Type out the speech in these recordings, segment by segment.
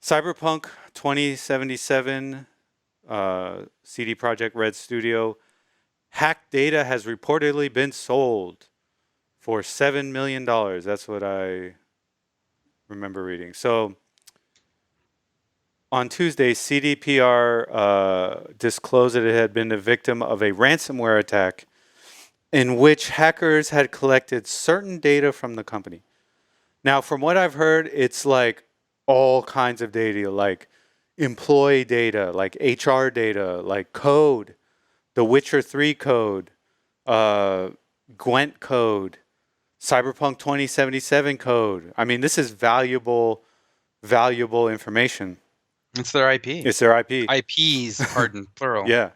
Cyberpunk 2077, CD Projekt Red Studio. Hacked data has reportedly been sold for $7 million. That's what I remember reading. So on Tuesday, CDPR disclosed that it had been the victim of a ransomware attack in which hackers had collected certain data from the company. Now, from what I've heard, it's like all kinds of data, like employee data, like HR data, like code, the Witcher 3 code, Gwent code, Cyberpunk 2077 code. I mean, this is valuable information. It's their IP. It's their IP. IPs, pardon, plural. Yeah.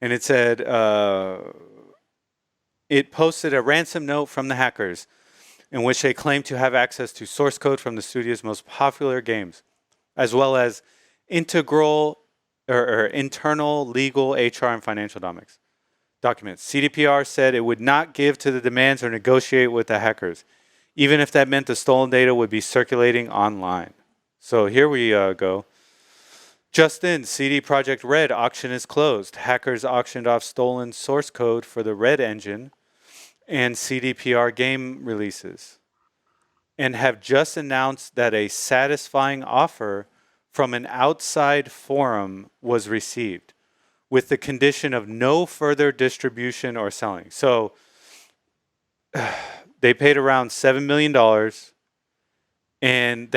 And it said, it posted a ransom note from the hackers in which they claimed to have access to source code from the studio's most popular games, as well as internal legal, HR, and financial documents. CDPR said it would not give to the demands or negotiate with the hackers, even if that meant the stolen data would be circulating online. So here we go. Just in, CD Projekt Red auction is closed. Hackers auctioned off stolen source code for the Red engine and CDPR game releases, and have just announced that a satisfying offer from an outside forum was received, with the condition of no further distribution or selling. So they paid around $7 million, and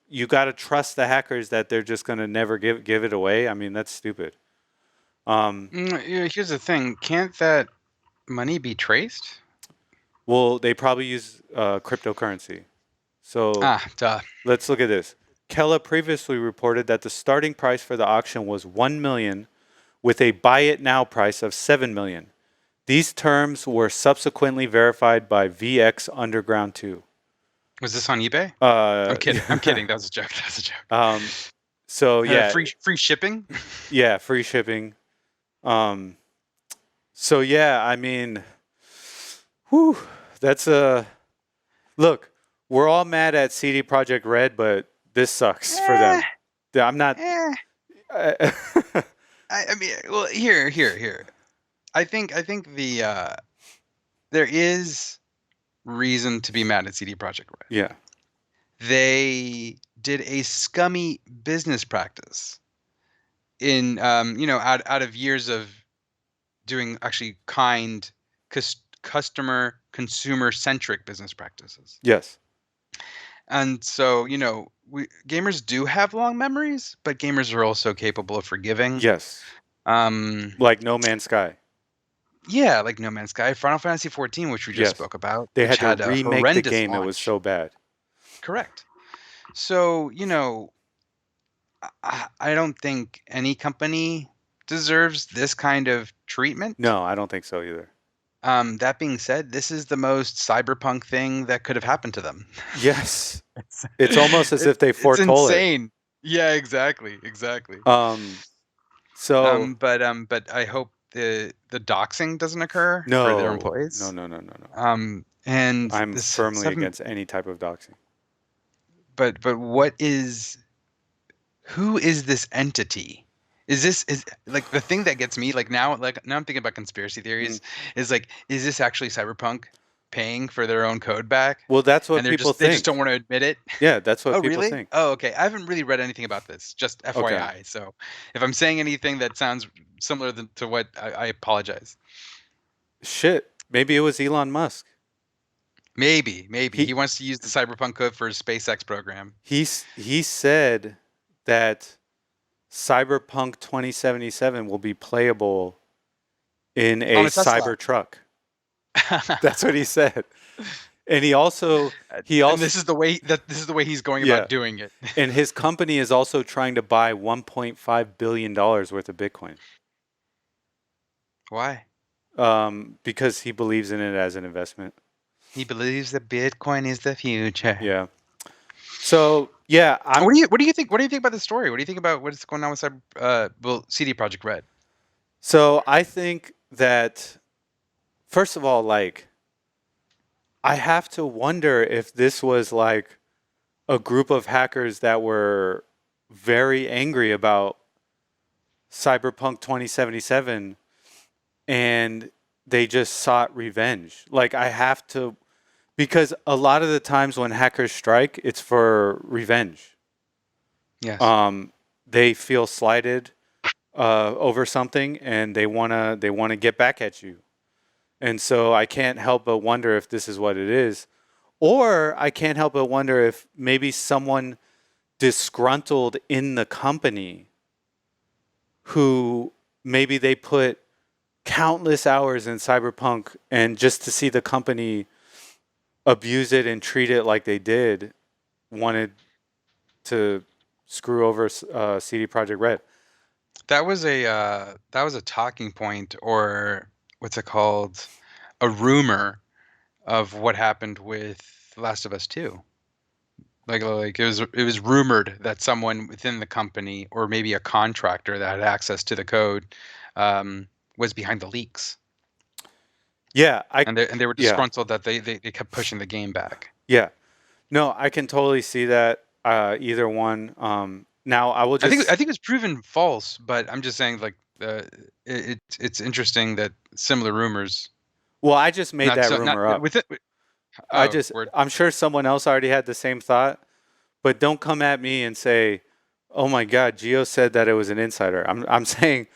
you got to trust the hackers that they're just going to never give it away. I mean, that's stupid. Here's the thing: can't that money be traced? Well, they probably use cryptocurrency. So duh. Let's look at this. Kella previously reported that the starting price for the auction was $1 million, with a buy it now price of $7 million. These terms were subsequently verified by VX Underground 2. Was this on eBay? I'm kidding. I'm kidding. That was a joke. That was a joke. So yeah, free shipping. Yeah, free shipping. So yeah, I mean, whew, that's a look. We're all mad at CD Projekt Red, but this sucks for them. I'm not. I mean, well, here. I think the there is reason to be mad at CD Projekt Red. Yeah. They did a scummy business practice in out of years of doing actually kind customer consumer centric business practices. Yes. And so, gamers do have long memories, but gamers are also capable of forgiving. Yes. Like No Man's Sky. Yeah, like No Man's Sky, Final Fantasy 14, which we just spoke about. They had to remake the game. Launch. It was so bad. Correct. So, I don't think any company deserves this kind of treatment. No, I don't think so either. That being said, this is the most cyberpunk thing that could have happened to them. Yes. It's almost as if they foretold it. It's insane. Yeah, exactly. But I hope the doxing doesn't occur for their employees. No. And I'm firmly against any type of doxing. But who is this entity? Is like the thing that gets me now I'm thinking about conspiracy theories is this actually Cyberpunk paying for their own code back? Well, that's what people think. They just don't want to admit it. Yeah, that's what people think. Oh, okay. I haven't really read anything about this. Just FYI. Okay. So if I'm saying anything that sounds similar to what I apologize. Shit. Maybe it was Elon Musk. Maybe he wants to use the Cyberpunk code for his SpaceX program. He said that Cyberpunk 2077 will be playable in a cyber truck. That's what he said. And he also and this is the way he's going about doing it. And his company is also trying to buy $1.5 billion worth of Bitcoin. Why? Because he believes in it as an investment. He believes that Bitcoin is the future. Yeah. So yeah, what do you think? What do you think about the story? What do you think about what's going on with CD Projekt Red? So I think that first of all, I have to wonder if this was a group of hackers that were very angry about Cyberpunk 2077, and they just sought revenge. Like, I have to, because a lot of the times when hackers strike, it's for revenge. Yes. Um, they feel slighted over something, and they wanna get back at you. And so I can't help but wonder if this is what it is, or I can't help but wonder if maybe someone disgruntled in the company who maybe they put countless hours in Cyberpunk, and just to see the company abuse it and treat it like they did, wanted to screw over CD Projekt Red. That was a talking point, or what's it called? A rumor of what happened with Last of Us 2. Like it was rumored that someone within the company, or maybe a contractor that had access to the code, um, was behind the leaks, Yeah, and they were yeah, disgruntled that they kept pushing the game back. yeah. No, I can totally see that. Either one. Now I will I think just. I think it's proven false, but I'm just saying, like, it's interesting that similar rumors, Well, I just made not that so not rumor up. with it. Oh, word. I'm sure someone else already had the same thought, but don't come at me and say, "Oh my God, Geo said that it was an insider." I'm saying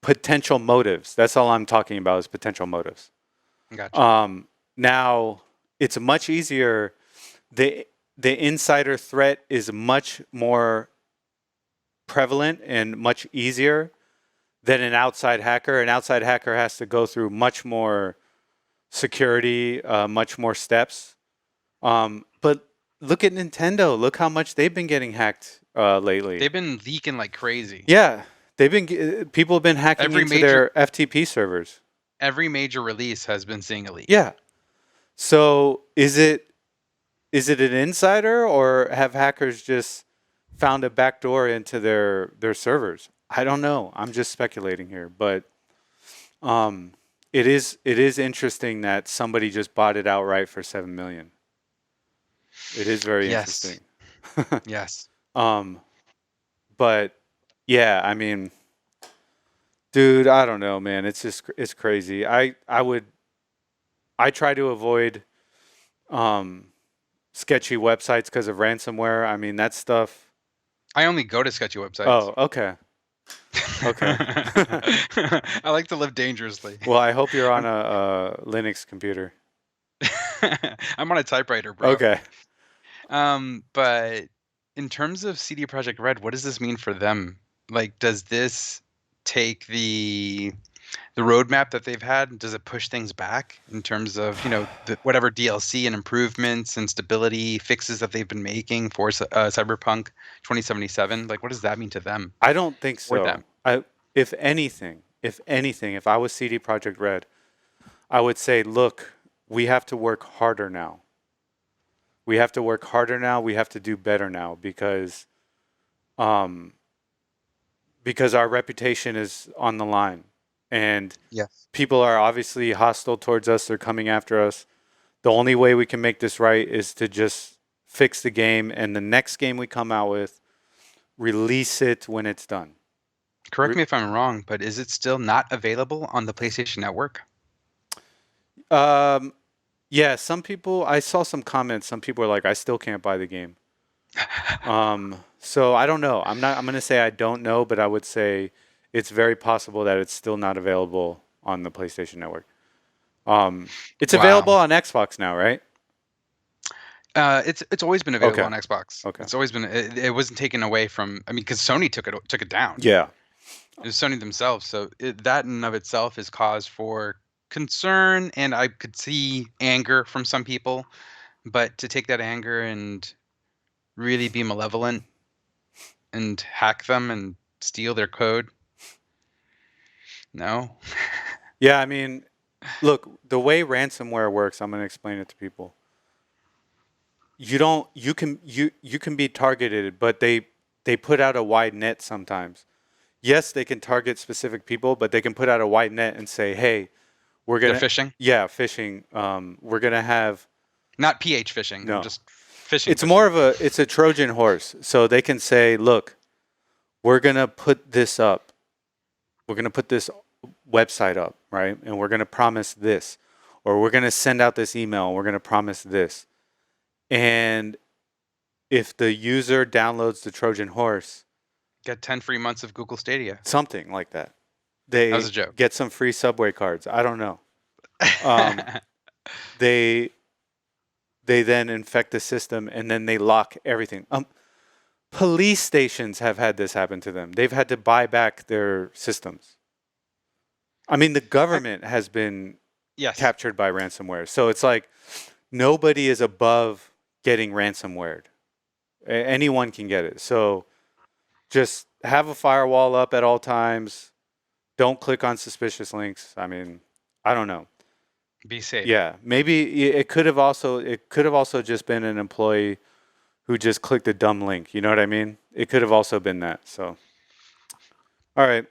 potential motives. That's all I'm talking about is potential motives. Gotcha. Now it's much easier. The insider threat is much more prevalent and much easier than an outside hacker. An outside hacker has to go through much more security, much more steps. But look at Nintendo. Look how much they've been getting hacked lately. They've been leaking like crazy. Yeah, people have been hacking Every into major their FTP servers. every major release has been seeing a leak. Yeah. So is it an insider, or have hackers just found a backdoor into their servers? I don't know. I'm just speculating here, but um, it is interesting that somebody just bought it outright for 7 million. It is very Yes. interesting. Yes. um, but yeah, I mean, dude, I don't know, man. It's crazy. I try to avoid um, sketchy websites because of ransomware. I mean, that stuff. I only go to sketchy websites. Oh, okay. Okay. I like to live dangerously. Well, I hope you're on a Linux computer. I'm on a typewriter, bro. Okay. But in terms of CD Projekt Red, what does this mean for them? Like, does this take the roadmap that they've had? Does it push things back in terms of, whatever DLC and improvements and stability fixes that they've been making for Cyberpunk 2077? Like, what does that mean to them? I don't think For so. them? If anything, if I was CD Projekt Red, I would say, look, we have to work harder now. We have to work harder now. We have to do better now um, because our reputation is on the line, and Yes. people are obviously hostile towards us. They're coming after us. The only way we can make this right is to just fix the game, and the next game we come out with, release it when it's done. Correct me if I'm wrong, but is it still not available on the PlayStation Network? Um, yeah, some people. I saw some comments. Some people are like, "I still can't buy the game." So I don't know. I'm not. I'm gonna say I don't know, but I would say it's very possible that it's still not available on the PlayStation Network. It's Wow. available on Xbox now, right? It's always been available Okay. on Xbox. Okay. It's always been. It wasn't taken away from. I mean, because Sony took it down. Yeah. It was Sony themselves. So that in and of itself is cause for concern, and I could see anger from some people. But to take that anger and really be malevolent and hack them and steal their code, no. Yeah. I mean, look, the way ransomware works, I'm gonna explain it to people. You don't. You can be targeted, but they put out a wide net sometimes. Yes, they can target specific people, but they can put out a wide net and say, "Hey, we're They're gonna." phishing, Yeah, phishing. We're gonna have not PH phishing. I'm no. just. Phishing. It's more of it's a Trojan horse. So they can say, look, we're going to put this up. We're going to put this website up, right? And we're going to promise this. Or we're going to send out this email. And we're going to promise this. And if the user downloads the Trojan horse, get 10 free months of Google Stadia. Something like that. That was a joke. Get some free Subway cards. I don't know. They then infect the system and then they lock everything. Police stations have had this happen to them. They've had to buy back their systems. I mean, the government has been captured by ransomware. So it's like nobody is above getting ransomwared. Anyone can get it. So just have a firewall up at all times. Don't click on suspicious links. I mean, I don't know. Be safe. Yeah, maybe it could have also just been an employee who just clicked a dumb link. You know what I mean? It could have also been that. So, all right.